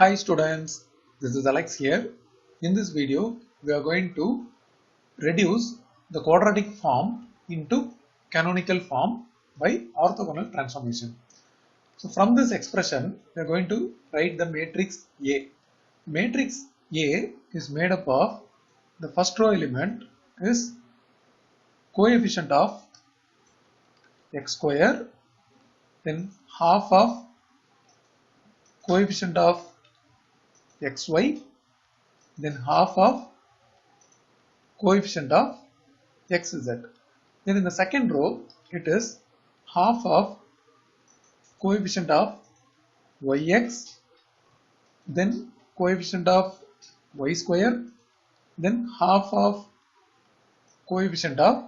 Hi students, this is Alex here. In this video, we are going to reduce the quadratic form into canonical form by orthogonal transformation. So from this expression, we are going to write the matrix A. Matrix A is made up of the first row element is coefficient of x square, then half of coefficient of xy, then half of coefficient of xz. Then in the second row, it is half of coefficient of yx, then coefficient of y square, then half of coefficient of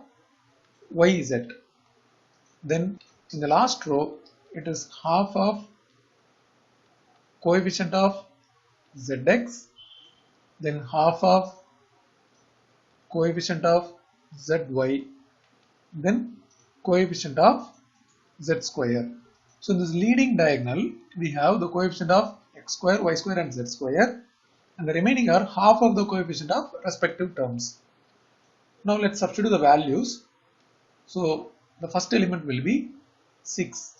yz. Then in the last row, it is half of coefficient of zx, then half of coefficient of zy, then coefficient of z square. So in this leading diagonal, we have the coefficient of x square, y square and z square, and the remaining are half of the coefficient of respective terms. Now let's substitute the values. So the first element will be 6.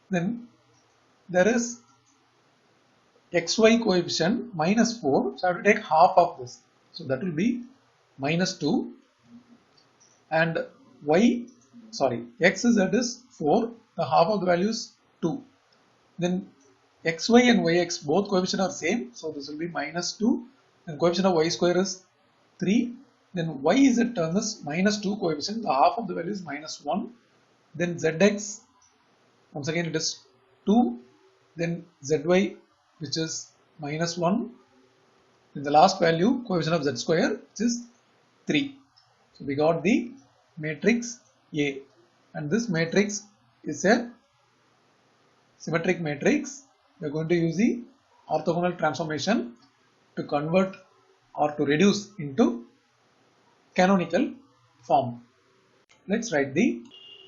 Then there is xy coefficient minus 4, so I have to take half of this. So that will be minus 2, and xz is 4, the half of the value is 2. Then xy and yx both coefficient are same, so this will be minus 2, and coefficient of y square is 3. Then yz term is minus 2 coefficient, the half of the value is minus 1. Then zx, once again it is 2. Then zy, which is minus 1. In the last value, coefficient of z square, which is 3. So we got the matrix A, and this matrix is a symmetric matrix. We are going to use the orthogonal transformation to convert or to reduce into canonical form. Let's write the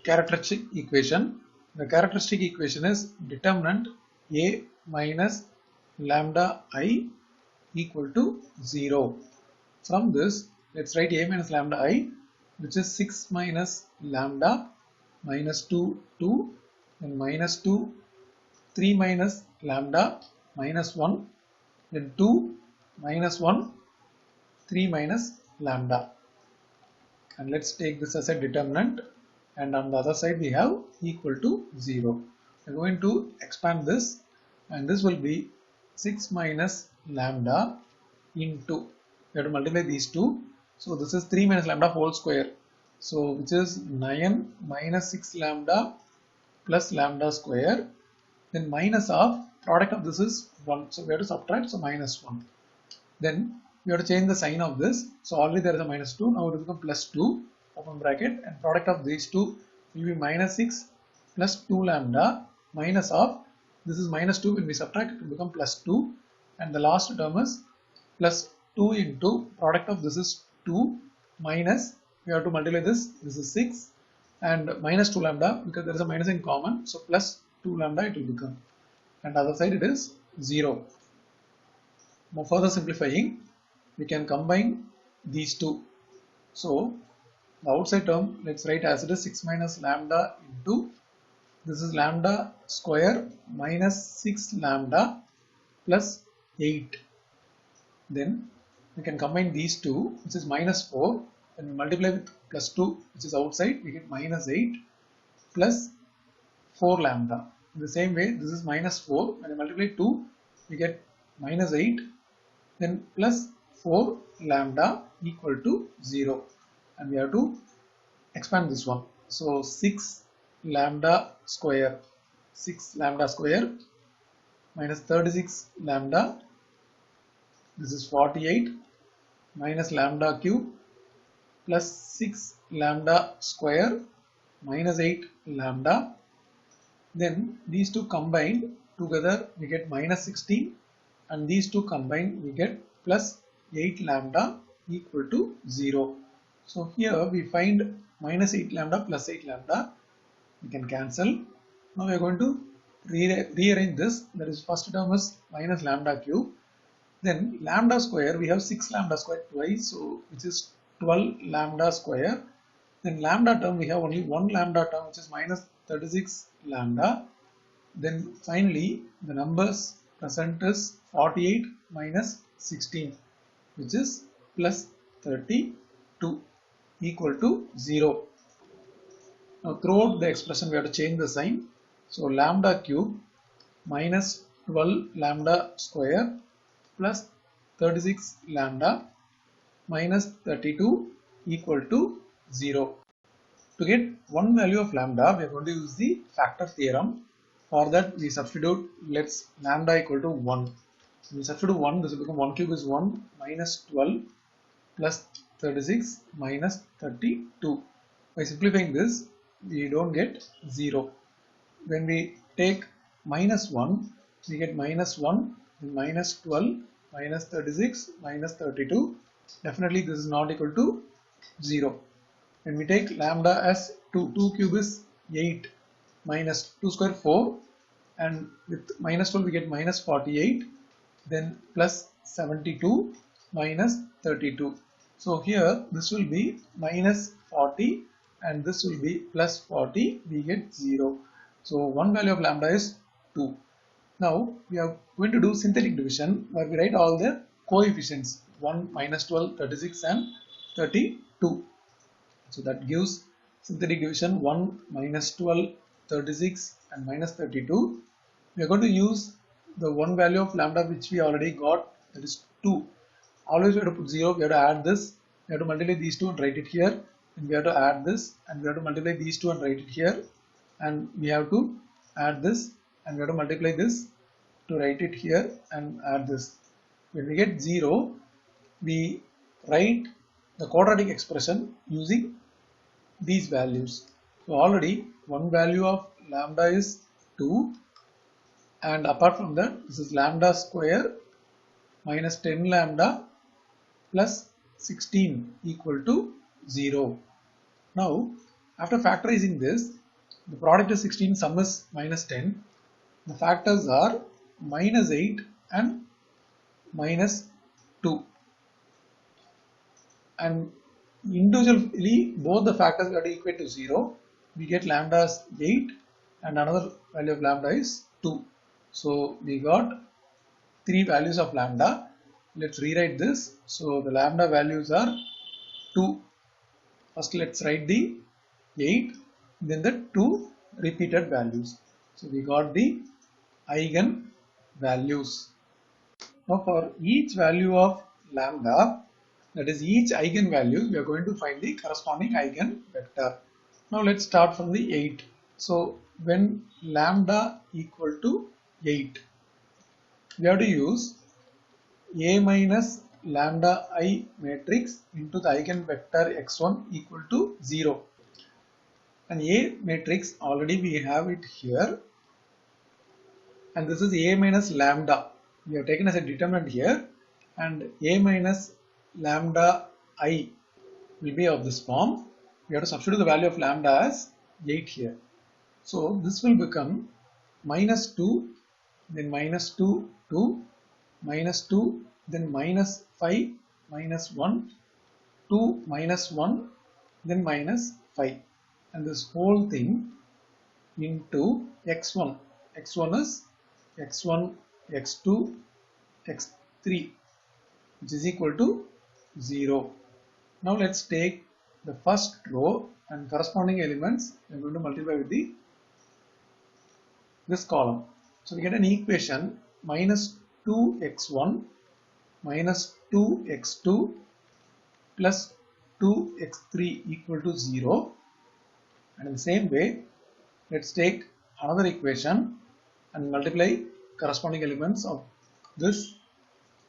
characteristic equation. The characteristic equation is determinant A minus lambda I equal to 0. From this, let's write A minus lambda I, which is 6 minus lambda minus 2, 2, and minus 2, 3 minus lambda minus 1, then 2 minus 1, 3 minus lambda. And let's take this as a determinant, and on the other side we have equal to 0. We are going to expand this, and this will be 6 minus lambda into, we have to multiply these two, so this is 3 minus lambda whole square, so which is 9 minus 6 lambda plus lambda square, then minus of product of this is 1, so we have to subtract, so minus 1. Then we have to change the sign of this, so already there is a minus 2, now it will become plus 2, open bracket, and product of these two will be minus 6 plus 2 lambda minus of, this is minus 2, when we subtract it will become plus 2, and the last term is plus 2 into product of this is 2 minus, we have to multiply this is 6, and minus 2 lambda, because there is a minus in common, so plus 2 lambda it will become, and other side it is 0. Now further simplifying, we can combine these two. So the outside term, let's write as it is 6 minus lambda into, this is lambda square minus 6 lambda plus 8. Then we can combine these two, which is minus 4, and we multiply with plus 2, which is outside, we get minus 8 plus 4 lambda. In the same way, this is minus 4, when we multiply 2, we get minus 8, then plus 4 lambda equal to 0, and we have to expand this one. So 6 lambda square minus 36 lambda, this is 48, minus lambda cube plus 6 lambda square minus 8 lambda. Then these two combined together we get minus 16, and these two combined we get plus 8 lambda equal to 0. So here we find minus 8 lambda plus 8 lambda, we can cancel. Now we are going to rearrange this, that is first term is minus lambda cube, then lambda square, we have 6 lambda square twice, so which is 12 lambda square. Then lambda term, we have only one lambda term, which is minus 36 lambda. Then finally the numbers present is 48 minus 16, which is plus 32 equal to 0. Now throughout the expression we have to change the sign. So lambda cube minus 12 lambda square plus 36 lambda minus 32 equal to 0. To get one value of lambda, we are going to use the factor theorem. For that we substitute, let's lambda equal to 1. So we substitute 1, this will become 1 cube is 1 minus 12 plus 36 minus 32. By simplifying this, we don't get 0. When we take minus 1, we get minus 1, then minus 12, minus 36, minus 32. Definitely this is not equal to 0. When we take lambda as 2, 2 cube is 8, minus 2 square 4, and with minus 12 we get minus 48, then plus 72 minus 32. So here this will be minus 40 and this will be plus 40, we get 0. So one value of lambda is 2. Now we are going to do synthetic division, where we write all the coefficients 1, minus 12, 36 and 32. So that gives synthetic division 1, minus 12, 36 and minus 32. We are going to use the one value of lambda which we already got, that is 2. Always we have to put 0, we have to add this, we have to multiply these two and write it here, and we have to add this, and we have to multiply these two and write it here, and we have to add this, and we have to multiply this to write it here and add this. When we get 0, we write the quadratic expression using these values. So already one value of lambda is 2, and apart from that, this is lambda square minus 10 lambda plus 16 equal to 0. Now after factorizing this, the product is 16, sum is minus 10. The factors are minus 8 and minus 2. And individually both the factors we have to equate to 0. We get lambda as 8 and another value of lambda is 2. So we got 3 values of lambda. Let's rewrite this. So the lambda values are 2. First let's write the 8, then the 2 repeated values. So we got the eigenvalues. Now for each value of lambda, that is each eigenvalue, we are going to find the corresponding eigenvector. Now let's start from the 8. So when lambda equal to 8, we have to use A minus lambda I matrix into the eigenvector x1 equal to 0. And A matrix already we have it here, and this is A minus lambda. We have taken as a determinant here, and A minus lambda I will be of this form. We have to substitute the value of lambda as 8 here. So this will become minus 2, then minus 2, 2, minus 2, then minus 5, minus 1, 2, minus 1, then minus 5. And this whole thing into x1. x1 is x1, x2, x3, which is equal to 0. Now let's take the first row and corresponding elements. We are going to multiply with this column. So we get an equation minus 2x1 minus 2x2 plus 2x3 equal to 0. And in the same way, let's take another equation and multiply corresponding elements of this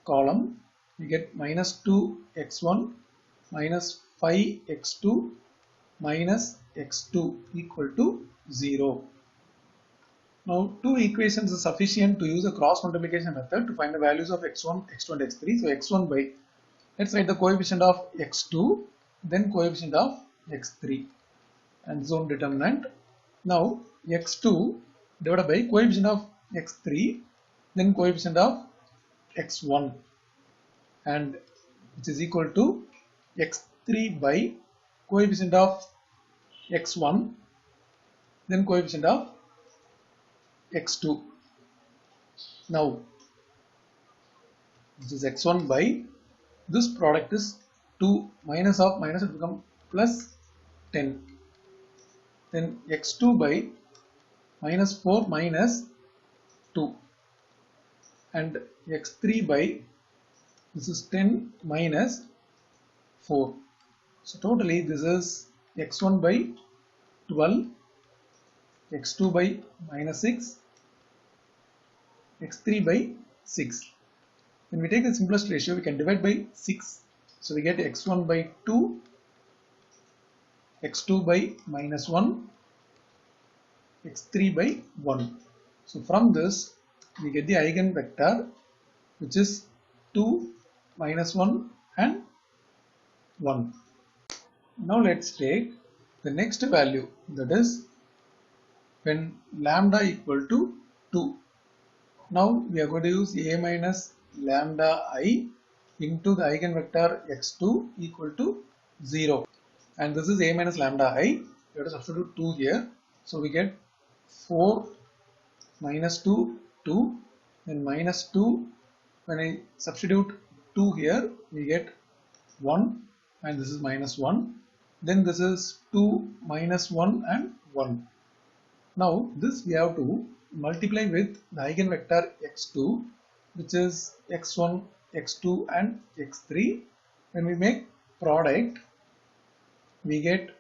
column. We get minus 2x1 minus 5x2 minus x2 equal to 0. Now two equations are sufficient to use a cross multiplication method to find the values of x1, x2 and x3. So x1 by, let's write the coefficient of x2, then coefficient of x3 and zone determinant. Now x2 divided by coefficient of x3, then coefficient of x1, and which is equal to x3 by coefficient of x1, then coefficient of x2. Now this is x1 by, this product is 2, minus of minus will become plus 10, then x2 by minus 4 minus 2, and x3 by, this is 10 minus 4. So totally this is x1 by 12, x2 by minus 6, x3 by 6. When we take the simplest ratio, we can divide by 6. So we get x1 by 2, x2 by minus 1, x3 by 1. So from this we get the eigenvector, which is 2, minus 1 and 1. Now let's take the next value, that is when lambda equal to 2. Now we are going to use a minus lambda I into the eigenvector x2 equal to 0, and this is a minus lambda I. We have to substitute 2 here, so we get 4 minus 2, 2, then minus 2. When I substitute 2 here, we get 1, and this is minus 1. Then this is 2 minus 1 and 1. Now this we have to multiply with the eigenvector x2, which is x1, x2 and x3. When we make product, we get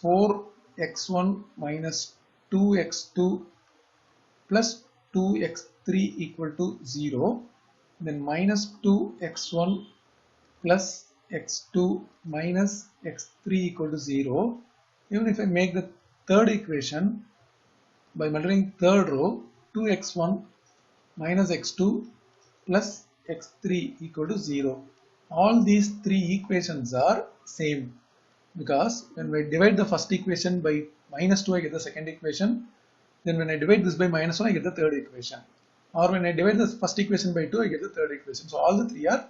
4x1 minus 2x2 plus 2x3 equal to 0, then minus 2x1 plus x2 minus x3 equal to 0. Even if I make the third equation by multiplying third row, 2x1 minus x2 plus x3 equal to 0. All these three equations are same, because when we divide the first equation by minus 2, I get the second equation. Then when I divide this by minus 1, I get the third equation. Or when I divide the first equation by 2, I get the third equation. So all the three are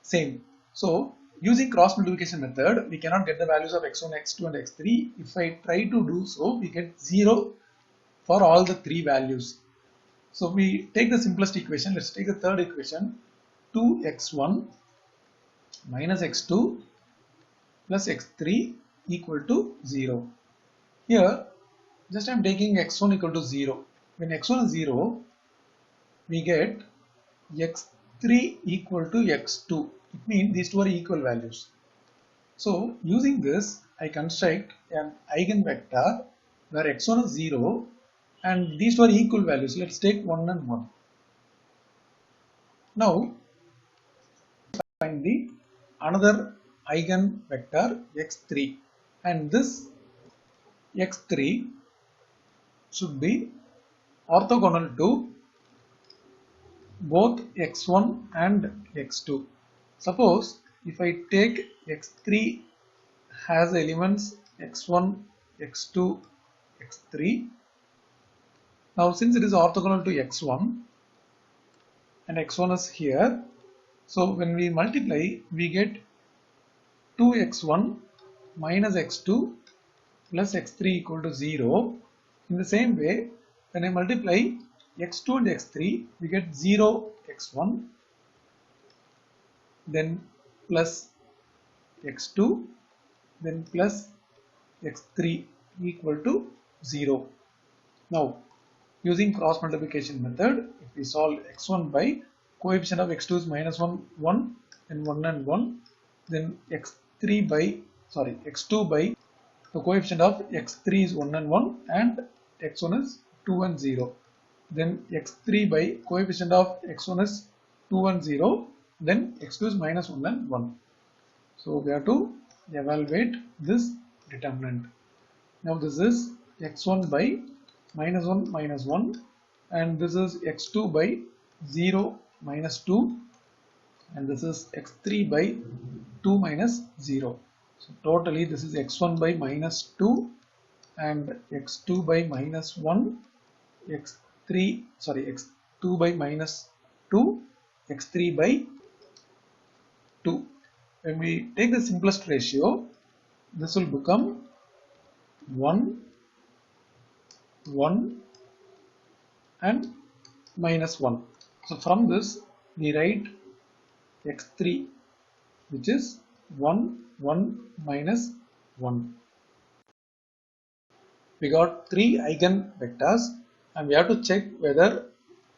same. So using cross multiplication method, we cannot get the values of x1, x2 and x3. If I try to do so, we get 0 for all the three values. So we take the simplest equation. Let's take the third equation, 2x1 minus x2 plus x3 equal to 0. Here just I am taking x1 equal to 0. When x1 is 0, we get x3 equal to x2. It means these two are equal values. So using this, I construct an eigenvector where x1 is 0 and these two are equal values. Let's take 1 and 1. Now find the another eigenvector x3, and this x3 should be orthogonal to both x1 and x2. Suppose if I take x3 has elements x1, x2, x3. Now since it is orthogonal to x1 and x1 is here, so when we multiply, we get 2x1 minus x2 plus x3 equal to 0. In the same way, when I multiply x2 and x3, we get 0 x1, then plus x2, then plus x3 equal to 0. Now using cross multiplication method, if we solve x1 by coefficient of x2 is minus 1, 1, and 1 and 1, then x2 by the coefficient of x3 is 1 and 1 and x1 is 2 and 0. Then x3 by coefficient of x1 is 2 and 0, then x2 is minus 1 and 1. So we have to evaluate this determinant. Now this is x1 by minus 1 minus 1, and this is x2 by 0 minus 2, and this is x3 by 2 minus 0. So totally this is x1 by minus 2 and x2 by minus 1 x2 by minus 2, x3 by 2. When we take the simplest ratio, this will become 1, 1 and minus 1. So from this we write x3, which is 1, 1 minus 1. We got 3 eigenvectors and we have to check whether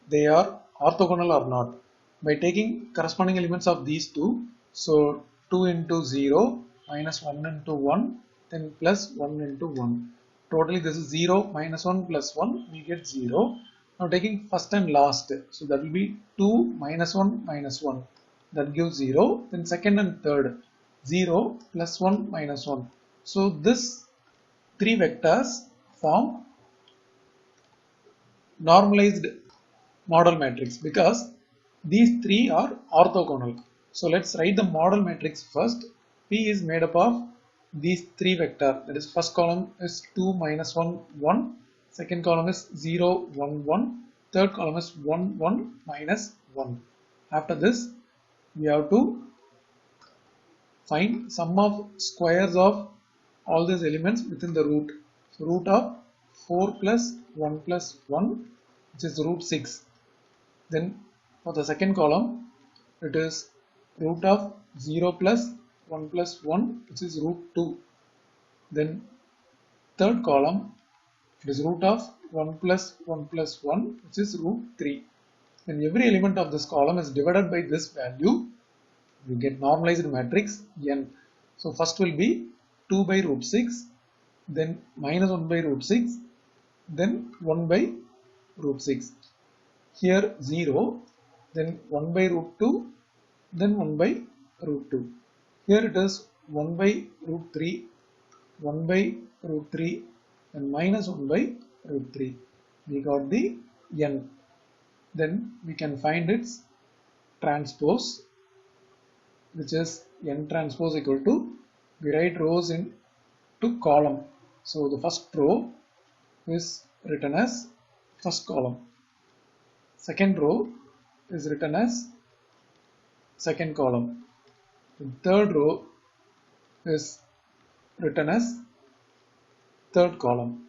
they are orthogonal or not by taking corresponding elements of these two. So 2 into 0 minus 1 into 1, then plus 1 into 1. Totally this is 0 minus 1 plus 1, we get 0. Now taking first and last, so that will be 2 minus 1 minus 1, that gives 0. Then second and third, 0 plus 1 minus 1. So this 3 vectors form normalized model matrix because these 3 are orthogonal. So let's write the model matrix first. P is made up of these 3 vectors. That is, first column is 2 minus 1 1, second column is 0 1 1, third column is 1 1 minus 1. After this we have to find sum of squares of all these elements within the root. So root of 4 plus 1 plus 1, which is root 6. Then for the second column, it is root of 0 plus 1 plus 1, which is root 2. Then third column, it is root of 1 plus 1 plus 1, which is root 3. Then every element of this column is divided by this value. We get normalized matrix n. So first will be 2 by root 6, then minus 1 by root 6, then 1 by root 6. Here 0, then 1 by root 2, then 1 by root 2. Here it is 1 by root 3, 1 by root 3, and minus 1 by root 3. We got the n. Then we can find its transpose, which is n transpose equal to, we write rows into column. So the first row is written as first column. Second row is written as second column. The third row is written as third column.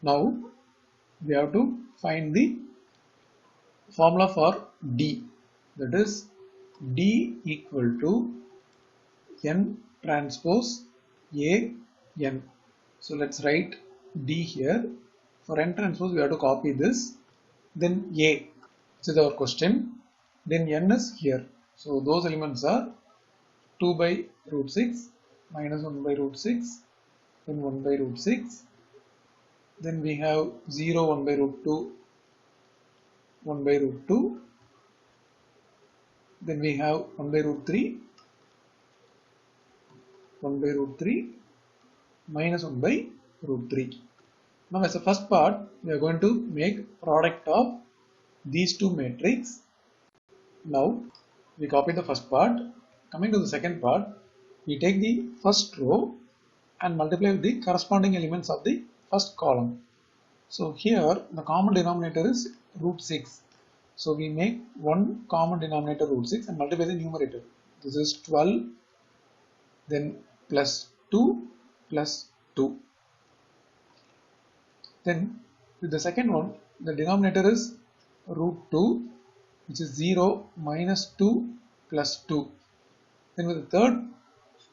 Now we have to find the formula for D. That is, D equal to n transpose A n. So let's write D here. For n transpose, we have to copy this. Then A, which is our question. Then n is here. So those elements are 2 by root 6, minus 1 by root 6, then 1 by root 6. Then we have 0, 1 by root 2, 1 by root 2. Then we have 1 by root 3, 1 by root 3, minus 1 by root 3. Now as the first part, we are going to make product of these two matrices. Now we copy the first part. Coming to the second part, we take the first row and multiply with the corresponding elements of the first column. So here the common denominator is root 6. So we make one common denominator root 6 and multiply the numerator. This is 12, then plus 2 plus 2. Then with the second one, the denominator is root 2, which is 0 minus 2 plus 2. Then with the third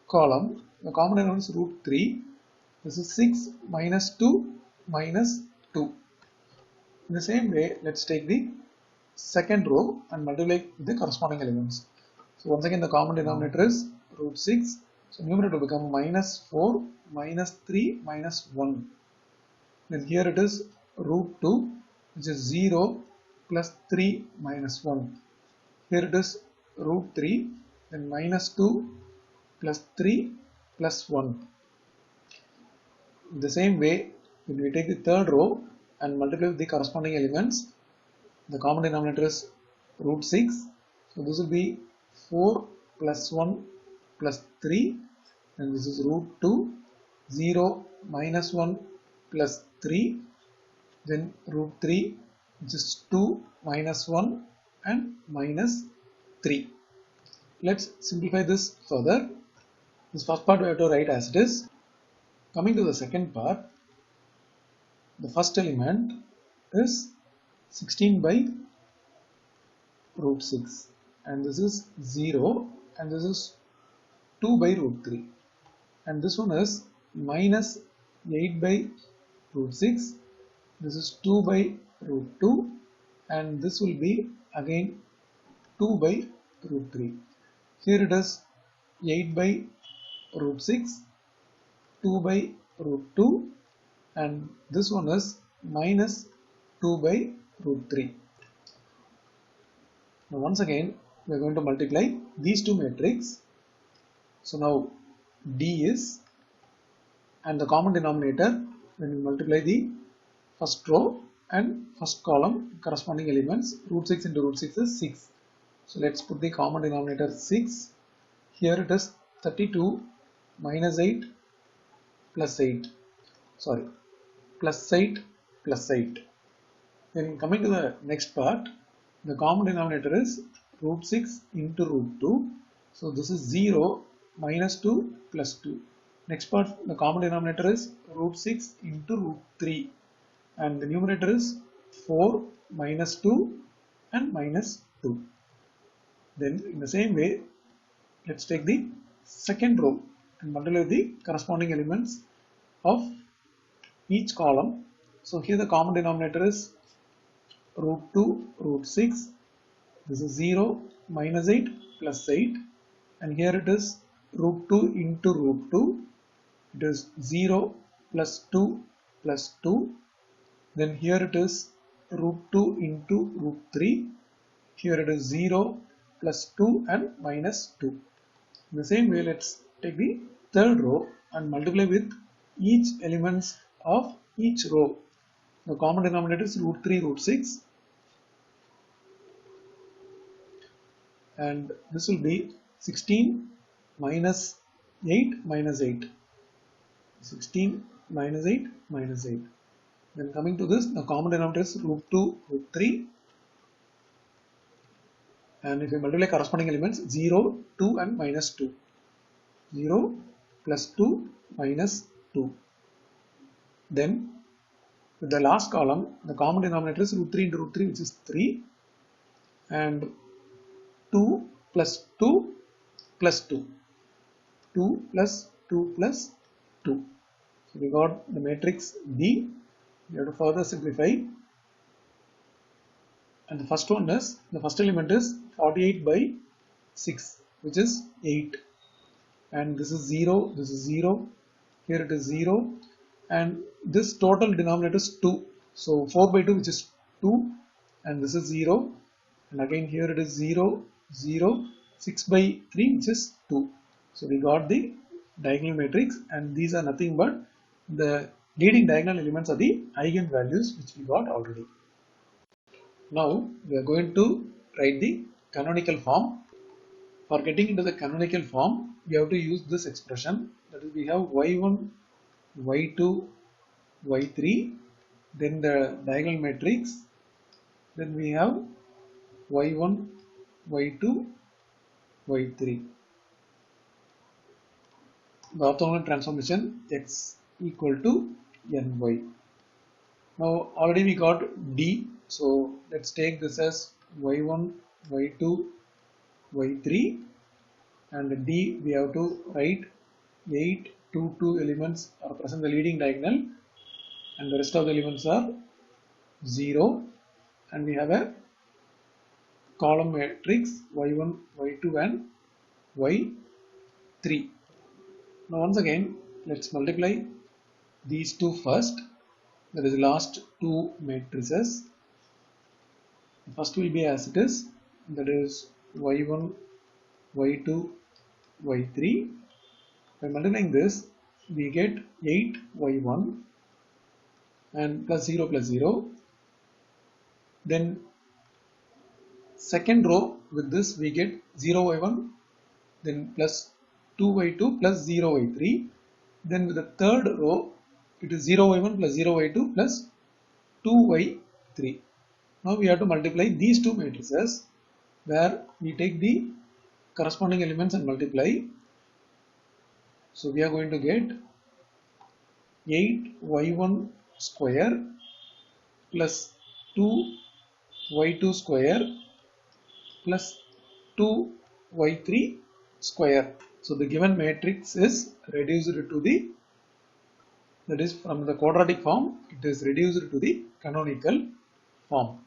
column, the common denominator is root 3. This is 6 minus 2 minus 2. In the same way, let's take the second row and multiply with the corresponding elements. So once again, the common denominator is root 6. So numerator will become minus 4, minus 3, minus 1. Then here it is root 2, which is 0 plus 3 minus 1. Here it is root 3, then minus 2 plus 3 plus 1. In the same way, when we take the third row and multiply with the corresponding elements, the common denominator is root 6. So this will be 4 plus 1 plus 3, and this is root 2, 0 minus 1 plus 3, then root 3, which is 2 minus 1 and minus 3. Let's simplify this further. This first part we have to write as it is. Coming to the second part, the first element is 16 by root 6, and this is 0, and this is 2 by root 3, and this one is minus 8 by root 6, this is 2 by root 2, and this will be again 2 by root 3. Here it is 8 by root 6, 2 by root 2, and this one is minus 2 by root 3. Now once again we are going to multiply these two matrices. So now D is, and the common denominator when we multiply the first row and first column corresponding elements, root 6 into root 6 is 6. So let's put the common denominator 6. Here it is 32 minus 8 plus 8. Sorry, plus 8 plus 8. Then coming to the next part, the common denominator is root 6 into root 2. So this is 0 minus 2 plus 2. Next part, the common denominator is root 6 into root 3. And the numerator is 4 minus 2 and minus 2. Then in the same way, let's take the second row and multiply the corresponding elements of each column. So here the common denominator is root 2 root 6. This is 0 minus 8 plus 8, and here it is root 2 into root 2. It is 0 plus 2 plus 2. Then here it is root 2 into root 3. Here it is 0 plus 2 and minus 2. In the same way, let's take the third row and multiply with each elements of each row. The common denominator is root 3 root 6, and this will be 16 minus 8 minus 8. 16 minus 8 minus 8. Then coming to this, the common denominator is root 2 root 3, and if you multiply corresponding elements, 0, 2 and minus 2. 0 plus 2 minus 2. Then with the last column, the common denominator is root 3 into root 3, which is 3, and 2 plus 2 plus 2. 2 plus 2 plus 2. So we got the matrix B. We have to further simplify. And the first one is, the first element is 48 by 6, which is 8. And this is 0, this is 0, here it is 0, and this total denominator is 2. So 4 by 2, which is 2, and this is 0, and again here it is 0, 0, 6 by 3, which is 2. So we got the diagonal matrix, and these are nothing but the leading diagonal elements are the eigenvalues, which we got already. Now we are going to write the canonical form. For getting into the canonical form, we have to use this expression. That is, we have y1, y2, y3, then the diagonal matrix, then we have y1, y2, y3. The orthogonal transformation x equal to ny. Now already we got D, so let's take this as y1, y2, y3, and D we have to write 8, 2, 2 elements are present in the leading diagonal, and the rest of the elements are 0, and we have a column matrix y1, y2 and y3. Now once again, let's multiply these two first, that is the last two matrices. The first will be as it is, that is y1, y2, y3. By multiplying this, we get 8y1 and plus 0 plus 0. Then second row with this we get 0y1, then plus 2y2 plus 0y3. Then with the third row it is 0y1 plus 0y2 plus 2y3. Now we have to multiply these two matrices where we take the corresponding elements and multiply. So we are going to get 8y1 square plus 2y2 square plus 2y3 square. So the given matrix is reduced to the, that is from the quadratic form, it is reduced to the canonical form.